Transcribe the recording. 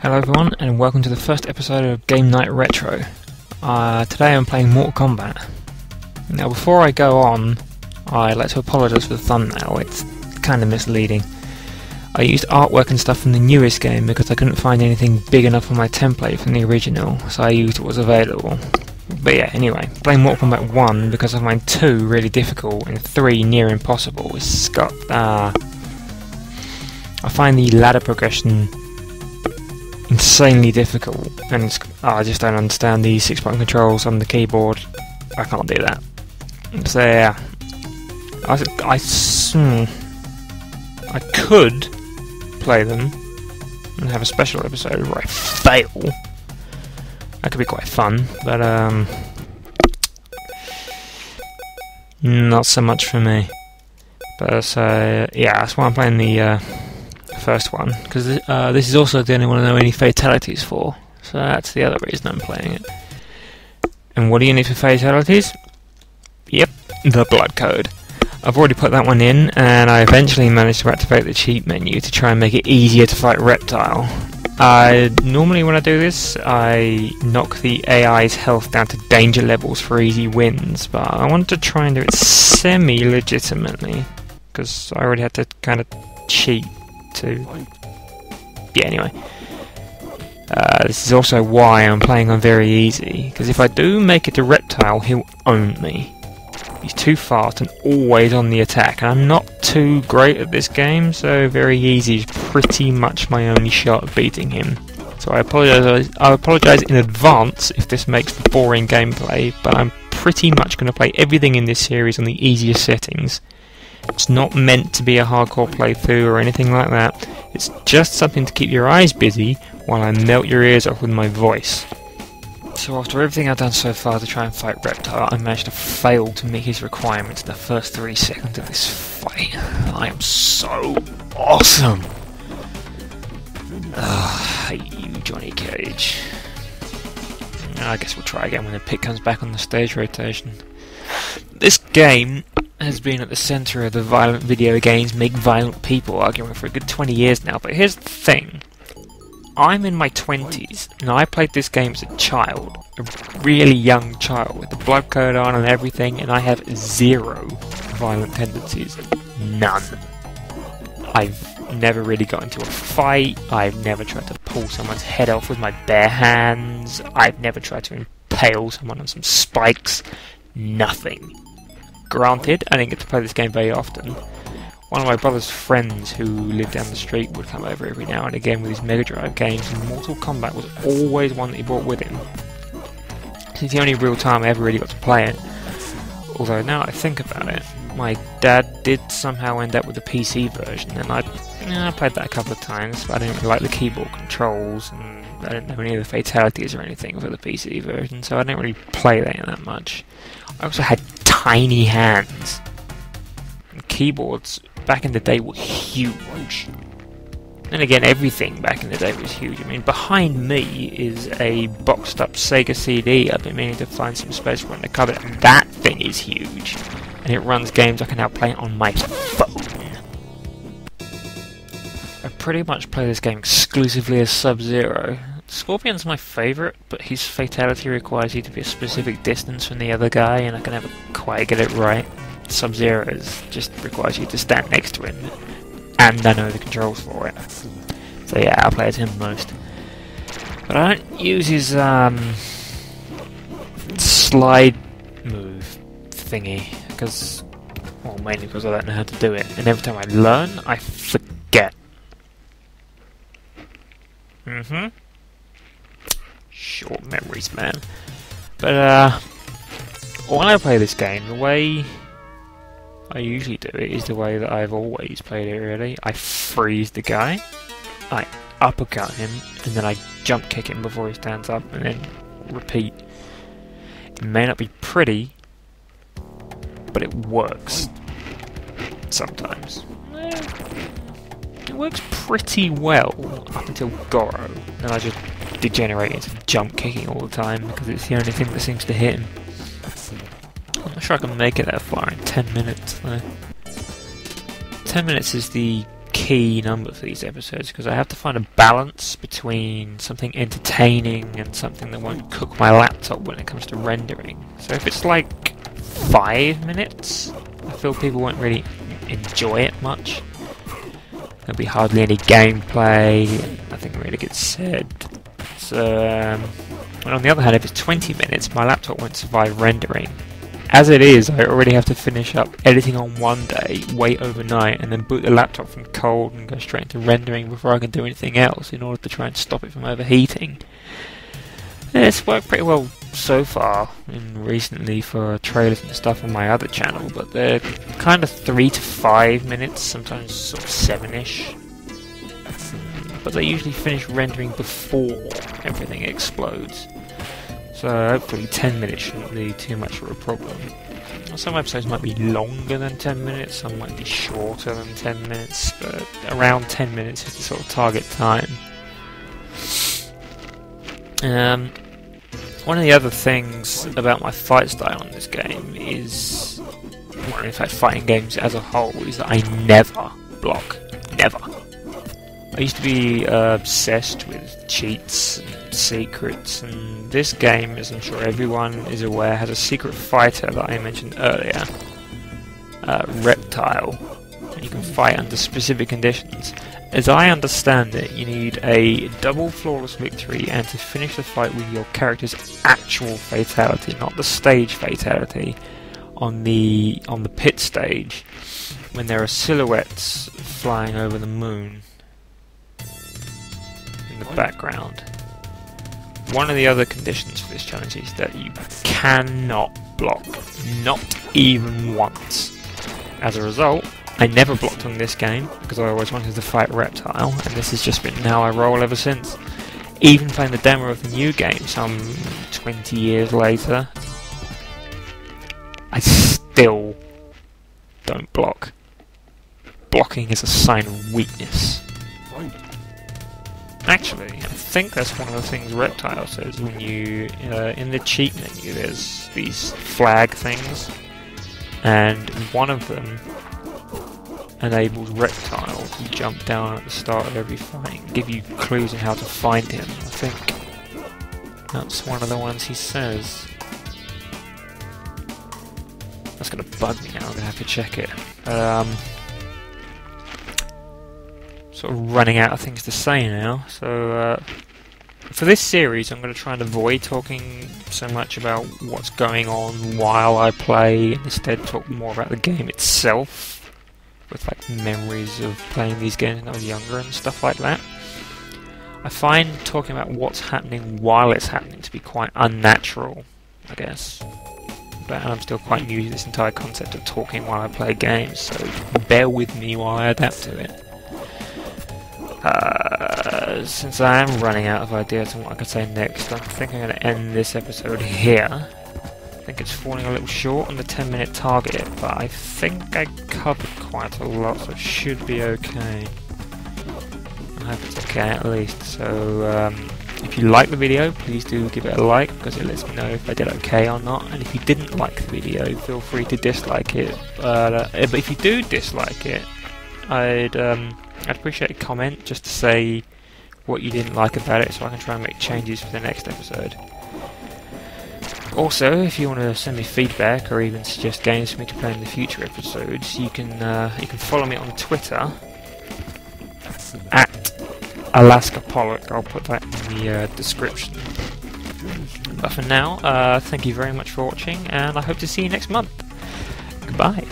Hello everyone, and welcome to the first episode of Game Night Retro. Today I'm playing Mortal Kombat. Now before I go on, I'd like to apologise for the thumbnail, it's kind of misleading. I used artwork and stuff from the newest game because I couldn't find anything big enough on my template from the original, so I used what was available. But yeah, anyway, playing Mortal Kombat 1 because I find 2 really difficult and 3 near impossible. It's got, I find the ladder progression insanely difficult, and I just don't understand the 6-button controls on the keyboard. I can't do that. So yeah, I could play them and have a special episode where I fail. That could be quite fun, but not so much for me. But so yeah, that's why I'm playing the first one, because this is also the only one I know any fatalities for, so that's the other reason I'm playing it. And what do you need for fatalities? Yep, the blood code. I've already put that one in, and I eventually managed to activate the cheat menu to try and make it easier to fight Reptile. Normally when I do this, I knock the AI's health down to danger levels for easy wins, but I wanted to try and do it semi-legitimately, because I already had to kind of cheat to... Yeah, anyway. This is also why I'm playing on very easy, because if I do make it to Reptile, he'll own me. He's too fast and always on the attack, and I'm not too great at this game, so very easy is pretty much my only shot at beating him. So I apologise in advance if this makes for boring gameplay, but I'm pretty much going to play everything in this series on the easiest settings. It's not meant to be a hardcore playthrough or anything like that. It's just something to keep your eyes busy while I melt your ears off with my voice. So after everything I've done so far to try and fight Reptile, I managed to fail to meet his requirements in the first 3 seconds of this fight. I am so awesome! I hate you, Johnny Cage. I guess we'll try again when the pick comes back on the stage rotation. This game has been at the centre of the violent video games make violent people argument for a good 20 years now, but here's the thing. I'm in my 20s, and I played this game as a child, a really young child, with the blood code on and everything, and I have 0 violent tendencies. None. I've never really got into a fight, I've never tried to pull someone's head off with my bare hands, I've never tried to impale someone on some spikes. Nothing. Granted, I didn't get to play this game very often. One of my brother's friends who lived down the street would come over every now and again with his Mega Drive games, and Mortal Kombat was always one that he brought with him. It's the only real time I ever really got to play it. Although now I think about it, my dad did somehow end up with the PC version, and I played that a couple of times, but I didn't really like the keyboard controls, and I didn't know any of the fatalities or anything for the PC version, so I didn't really play that much. I also had tiny hands. And keyboards back in the day were huge. And again, everything back in the day was huge. I mean, behind me is a boxed up Sega CD. I've been meaning to find some space for it in the cupboard, and that thing is huge. And it runs games I can now play on my phone. I pretty much play this game exclusively as Sub-Zero. Scorpion's my favourite, but his fatality requires you to be a specific distance from the other guy, and I can never quite get it right. Sub-Zero just requires you to stand next to him, and I know the controls for it. So yeah, I play as him most. But I don't use his slide move thingy, mainly because I don't know how to do it, and every time I learn, I forget. Short memories, man. But when I play this game, the way I usually do it is the way that I've always played it, really. I freeze the guy, I uppercut him, and then I jump kick him before he stands up, and then repeat. It may not be pretty, but it works. Sometimes. It works pretty well up until Goro, and I just degenerate into jump kicking all the time because it's the only thing that seems to hit him. I'm not sure I can make it that far in 10 minutes though. 10 minutes is the key number for these episodes because I have to find a balance between something entertaining and something that won't cook my laptop when it comes to rendering. So if it's like 5 minutes, I feel people won't really enjoy it much. There'll be hardly any gameplay, nothing really gets said. So, and on the other hand, if it's 20 minutes, my laptop won't survive rendering. As it is, I already have to finish up editing on one day, wait overnight, and then boot the laptop from cold and go straight into rendering before I can do anything else in order to try and stop it from overheating. It's worked pretty well so far recently for trailers and stuff on my other channel, but they're kind of 3 to 5 minutes, sometimes sort of 7-ish. But they usually finish rendering before everything explodes. So hopefully 10 minutes shouldn't be too much of a problem. Some episodes might be longer than 10 minutes, some might be shorter than 10 minutes, but around 10 minutes is the sort of target time. One of the other things about my fight style on this game is, well, in fact fighting games as a whole, is that I never block. Never. I used to be obsessed with cheats and secrets, and this game, as I'm sure everyone is aware, has a secret fighter that I mentioned earlier, Reptile. And you can fight under specific conditions. As I understand it, you need a double flawless victory, and to finish the fight with your character's actual fatality, not the stage fatality, on the pit stage, when there are silhouettes flying over the moon in the background. One of the other conditions for this challenge is that you cannot block, not even once. As a result, I never blocked on this game because I always wanted to fight Reptile, and this has just been how I roll ever since. Even playing the demo of the new game some 20 years later, I still don't block. Blocking is a sign of weakness. Actually, I think that's one of the things Reptile says when you, in the cheat menu, there's these flag things, and one of them enables Reptile to jump down at the start of every fight and give you clues on how to find him. I think that's one of the ones he says. That's gonna bug me now, I'm gonna have to check it. Sort of running out of things to say now, so for this series I'm going to try and avoid talking so much about what's going on while I play, and instead talk more about the game itself, with like memories of playing these games when I was younger and stuff like that. I find talking about what's happening while it's happening to be quite unnatural, I guess. But I'm still quite new to this entire concept of talking while I play games, so bear with me while I adapt to it. Since I am running out of ideas on what I could say next, I think I'm going to end this episode here. I think it's falling a little short on the 10-minute target, but I think I covered quite a lot, so it should be okay. I hope it's okay at least. So if you like the video, please do give it a like, because it lets me know if I did okay or not. And if you didn't like the video, feel free to dislike it. But if you do dislike it, I'd appreciate a comment just to say what you didn't like about it, so I can try and make changes for the next episode. Also, if you want to send me feedback or even suggest games for me to play in the future episodes, you can follow me on Twitter at Alaska Pollock. I'll put that in the description. But for now, thank you very much for watching, and I hope to see you next month. Goodbye.